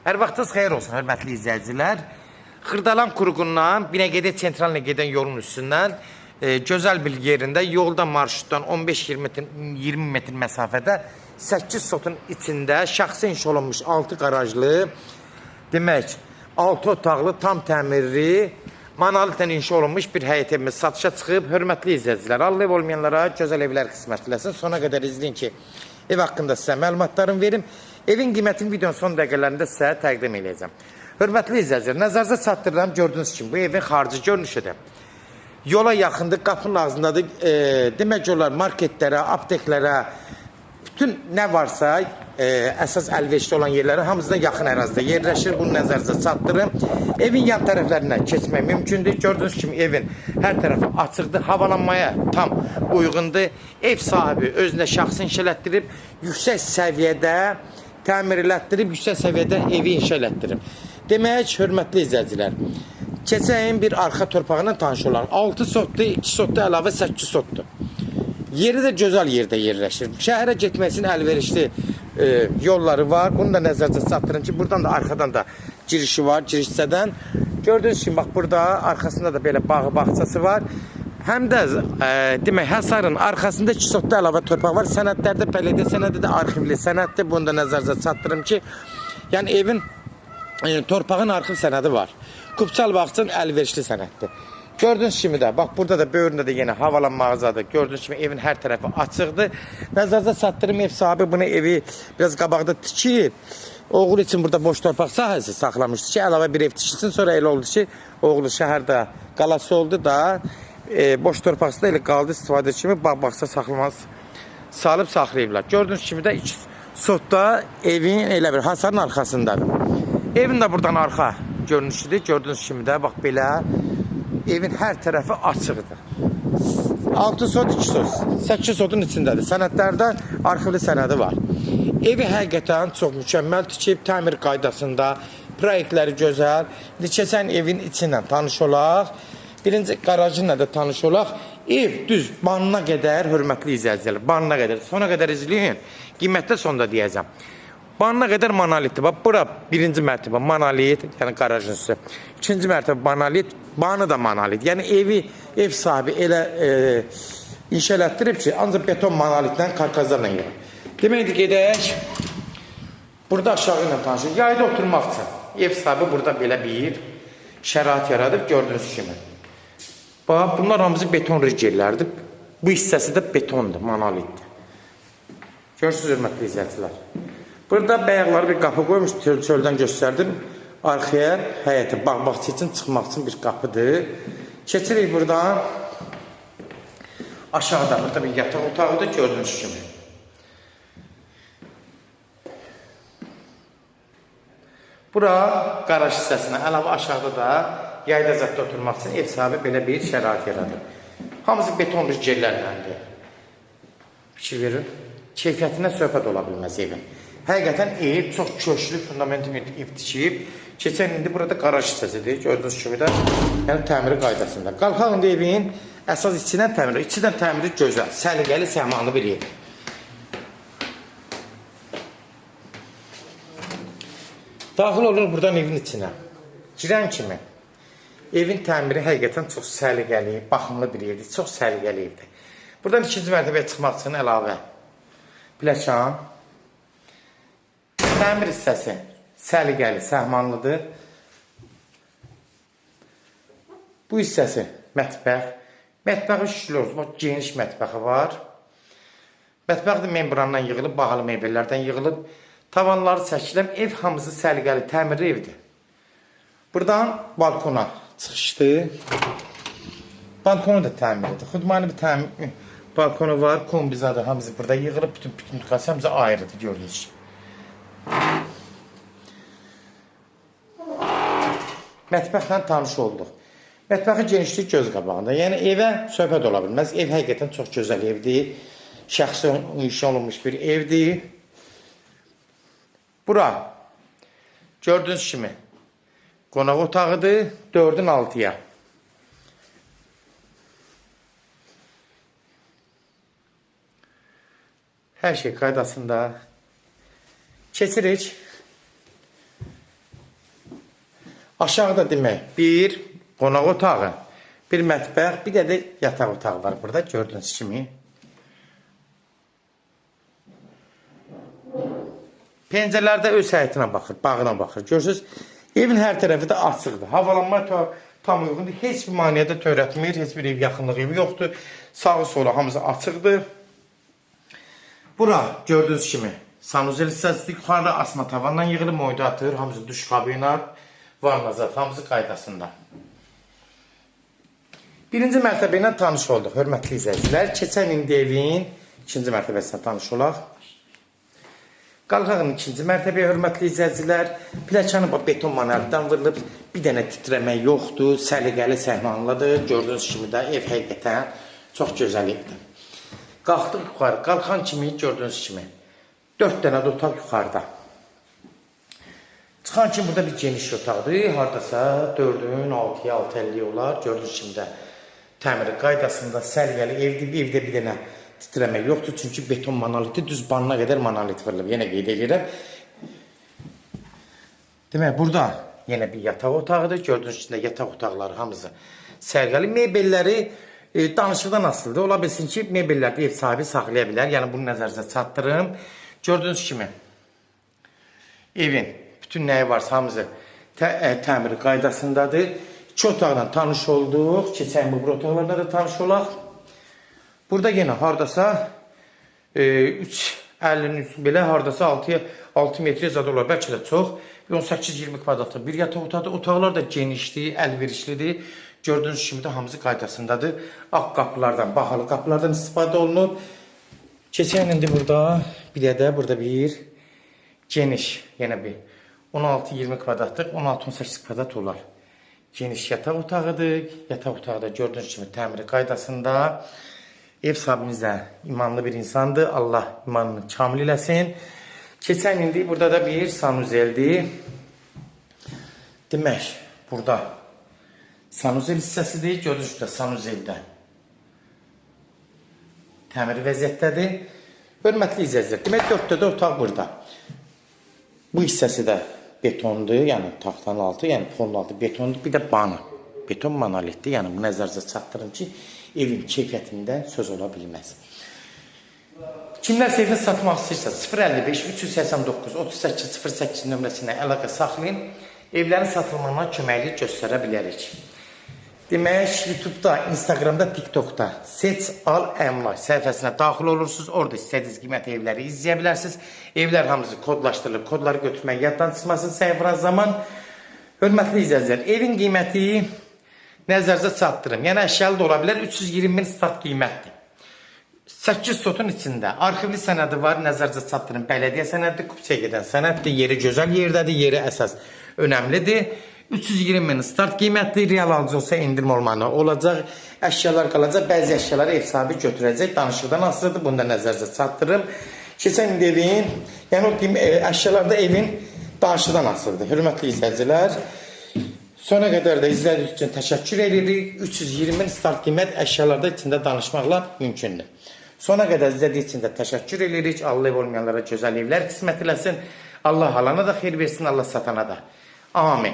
Hər vaxtınız xeyir olsun, hörmətli izləyicilər. Xırdalan Quruğundan Binəqədi Sentralinə gedən yolun üstündən gözəl bir yerində yoldan marşrutdan 15-20 metr məsafədə 8 sotun içində şəxsi inşa olunmuş 6 qarajlı, demək 6 otaqlı, tam təmirli, monolitlə inşa olunmuş bir həyət evimiz satışa çıxıb. Hörmətli izləyicilər, Allah ev olmayanlara gözəl evlər qismət eləsin. Sona qədər izləyin ki, ev haqqında sizə məlumatlarımı verim. Evin qiymətini videonun son dəqiqələrində sizə təqdim edəcəm. Hörmətli izləyicilər, nəzərinizə çatdırıram, gördüyünüz kimi bu evin xarici görünüşüdür. Yola yaxındır, qapının ağzındadır. Demək olar marketlərə, apteklərə, bütün nə varsa əsas əlverişli olan yerlərə hamısına yaxın ərazidə yerləşir. Bunu nəzərinizə çatdırım. Evin yan tərəflərindən keçmək mümkündür. Gördüyünüz kimi evin hər tərəfi açıqdır. Havalanmaya tam uyğundur. Ev sahibi özünə şəxsi inşa elətdirib, yüksək səviyyədə təmir elətdirib, yüksək səviyyədə evi inşa elətdirib. Demək, hörmətli izləyicilər, keçən bir arxa torpağına tanış olan 6 sotdur, 2 sotdur, əlavə 8 sotdur. Yeri də gözəl yerdə yerləşir. Şəhərə getmək üçün əlverişli yolları var. Bunu da nəzərdə çatdırın ki, buradan da arxadan da girişi var, girişçədən. Gördüyünüz kimi, bax burada arxasında da belə bağı bağçası var. Həm də demək, həsarın arxasında 2 sotda əlavə torpaq var. Sənədlərdə bələdiyyə sənədi də arxivli sənəddir. Bunu da nəzərdə çatdırım ki, yəni evin torpağın arxiv sənədi var. Kupçal bağçanın əlverişli sənəddir. Gördüyünüz kimi də, bax burada da böyründə də yenə havalan mağazadır. Gördüyünüz kimi evin hər tərəfi açıqdır. Nəzərdə çatdırım, ev sahibi bunu evi biraz qabaqda tikib. Oğul üçün burada boş torpaq sahəsi saxlamışdı ki, əlavə bir ev tikilsin. Sonra elə oldu ki, oğlu şəhərdə qalası oldu da, boş torpaqsı da elə qaldı istifadə kimi bağ-bağça salıb saxlayıblar. Gördüyünüz kimi də 2 sotda evin elə bir hasarın arxasındadır. Evin də buradan arxa görünüşüdür. Gördüyünüz kimi də, bax belə evin hər tərəfi açıqdır. 6 sot, 2 sot, 8 sotun içindədir. Sənədlərdə arxivli sənədi var. Evi həqiqətən çox mükəmməl tikib, təmir qaydasında, proyektləri gözəl. Keçən evin içindən tanış olaq. Birinci qarajınla da tanış olaq. Ev düz banına qədər, hörmətli izləyicilər, banına qədər, sona qədər izləyin. Qiymətdə sonda deyəcəm. Banına qədər monolitdir. Bax, bura birinci mərtəbə monolit, yəni qarajın üstü. İkinci mərtəbə monolit, banı da monolit. Yəni ev sahibi elə inşa elətdirib ki, ancaq beton monolitlə, karkazlarla gedir. Deməkdir, gedək. Burada aşağı ilə tanışır. Yayda oturmaq üçün. Ev sahibi burada belə bir şərait yaradıb, gördüyünüz kimi. Bax, bunlar hamısı beton rigellərdir. Bu hissəsi də betondur, monolitdir. Görürsünüz, hörmətli izləyicilər. Burada bəyaqları bir qapı qoymuş, çöldən göstərdim. Arxaya həyəti, bağ-bağçı üçün çıxmaq üçün bir qapıdır. Keçirik buradan. Aşağıda, burada bir yataq otağıdır, gördüyünüz kimi. Bura qaraj hissəsinə, əlavə aşağıda da yayda zətdə oturmaq üçün ev sahibi belə bir şərait yaradır. Hamısı beton rigellərləndir. Fikir verin, keyfiyyətindən söhbət ola bilməz evin. Həqiqətən ev çox köşlü, fundamental ev tikib. Keçən indi burada qaraj hissəsidir. Gördüyünüz kimi də yəni təmiri qaydasında. Qalxaq indi evin əsas içindən təmiri. İçindən təmiri gözəl, səliqəli, səhmanlı bir ev. Daxil olur buradan evin içinə. Girən kimi evin təmiri həqiqətən çox səliqəli, baxımlı bir evdir. Çox səliqəli evdir. Buradan ikinci mərtəbəyə çıxmaq üçün əlavə pləkan. Təmir hissəsi səliqəli, səhmanlıdır. Bu hissəsi mətbəx. Mətbəxi şükürlər olsun, geniş mətbəxi var. Mətbəx də membrandan yığılıb, bahalı mebellərdən yığılıb. Tavanları çəkilib, ev hamısı səliqəli, təmirli evdir. Buradan balkona çıxışdır. Balkonu da təmirlidir. Xudmani bir təmir balkonu var, kombizadır, hamısı burada yığılıb, bütün tıqası hamısı ayrıdır, gördüyünüz kimi. Mətbəxlə tanış olduq. Mətbəxin genişlik göz qabağında. Yəni evə söhbət ola bilməz. Ev həqiqətən çox gözəl evdir. Şəxsi inşa olunmuş bir evdir. Bura gördüyünüz kimi qonaq otağıdır. 4-ün 6-ya. Hər şey qaydasında. Keçirik Aşağıda demək bir qonaq otağı, bir mətbəx, bir də yataq otağı var burada gördüyünüz kimi. Pəncərələrdə öz həyətinə baxır, bağına baxır. Görürsünüz, evin hər tərəfi də açıqdır. Havalanma tam uyğundur. Heç bir maneədə törətmir, heç bir ev yaxınlığı evi yoxdur. Sağı sola hamısı açıqdır. Bura gördüyünüz kimi sanuzel hissəsidir. Yuxarıda asma tavandan yığılıb moyda atır. Hamısı duş kabinat, vannazat, hamısı qaydasında. Birinci mərtəbə ilə tanış olduq, hörmətli izləyicilər. Keçən indi evin ikinci mərtəbəsinə tanış olaq. Qalxağın ikinci mərtəbəyə, hörmətli izləyicilər. Pləkanı beton monolitdən vurulub, bir dənə titrəmək yoxdur, səliqəli səhmanlıdır. Gördüyünüz kimi də ev həqiqətən çox gözəl evdir. Qalxdıq yuxarı, qalxan kimi gördüyünüz kimi 4 dənə də otaq yuxarıda. Çıxan kimi burada bir geniş otaqdır. Haradasa 4-ün 6-ya 6.50 olar. Gördüyünüz kimi də təmiri qaydasında səliqəli evdir. Evdə bir dənə titrəmək yoxdur. Çünki beton monoliti düz banına qədər monolit vurulub. Yenə qeyd edirəm. Demək, burada yenə bir yataq otağıdır. Gördüyünüz kimi yataq otaqları hamısı səliqəli. Mebelləri danışıqdan asılıdır. Ola bilsin ki, mebellərdə ev sahibi saxlaya bilər. Yəni bunu nəzərinizə çatdırım. Gördüyünüz kimi evin bütün nəyi varsa hamısı təmiri qaydasındadır. İki otaqla tanış olduq. Keçən bu otaqlarla da tanış olaq. Burada yenə hardasa 3.50'nin üstü belə hardasa 6 metrə zad olar. Bəlkə də çox. 18-20 kvadratlıq bir yataq otaqdır. Otaqlar da genişdir, əlverişlidir. Gördüyünüz kimi də hamısı qaydasındadır. Ağ qapılardan, bahalı qapılardan istifadə olunub. Keçən indi burada bir də burada bir geniş, yenə bir 16-20 kvadratlıq, 16-18 kvadrat olar. Geniş yataq otağıdır. Yataq otağı da gördüyünüz kimi təmiri qaydasında. Ev sahibimiz də imanlı bir insandır. Allah imanını kamil eləsin. Keçən indi burada da bir sanuzeldir. Demək, burada sanuzel hissəsidir. Gördüyünüz kimi sanuzeldə təmiri vəziyyətdədir. Hörmətli izləyicilər, demək 4 də otaq burada. Bu hissəsi də betondur, yəni taxtanın altı, yəni polun altı betondur. Bir də banı, beton monolitdir. Yəni bu nəzərinizə çatdırın ki, evin keyfiyyətində söz ola bilməz. Kimlərsə evini satmaq istəyirsə 055 389 38 08 nömrəsinə əlaqə saxlayın. Evlərin satılmasına köməklik göstərə bilərik. Demək, YouTube'da, Instagram'da, TikTok'da Seç Al Əmlak səhifəsinə daxil olursunuz. Orada istədiyiniz qiymətli evləri izləyə bilərsiniz. Evlər hamısı kodlaşdırılıb, kodları götürmək yaddan çıxmasın səhifələr zaman. Hörmətli izləyicilər, evin qiyməti nəzərinizə çatdırım. Yəni əşyalı da ola bilər, 320.000 start qiymətdir. 8 sotun içində arxivli sənədi var, nəzərinizə çatdırım. Bələdiyyə sənədidir, kupçaya gedən sənəddir, yeri gözəl yerdədir, yeri əsas önəmlidir. 320.000 start qiymətli, real alıcı olsa endirim olmalı olacaq, əşyalar qalacaq, bəzi əşyaları ev sahibi götürəcək, danışıqdan asılıdır, bunu da nəzərinizə çatdırım. Keçən indi evin, yəni o əşyalar da evin danışıqdan asılıdır. Hörmətli izləyicilər, sona qədər də izlədiyiniz üçün təşəkkür edirik. 320.000 start qiymət əşyalarda içində danışmaqla mümkündür. Sona qədər izlədiyiniz üçün də təşəkkür edirik. Allah ev olmayanlara gözəl evlər qismət eləsin. Allah alana da xeyir versin, Allah satana da. Amin.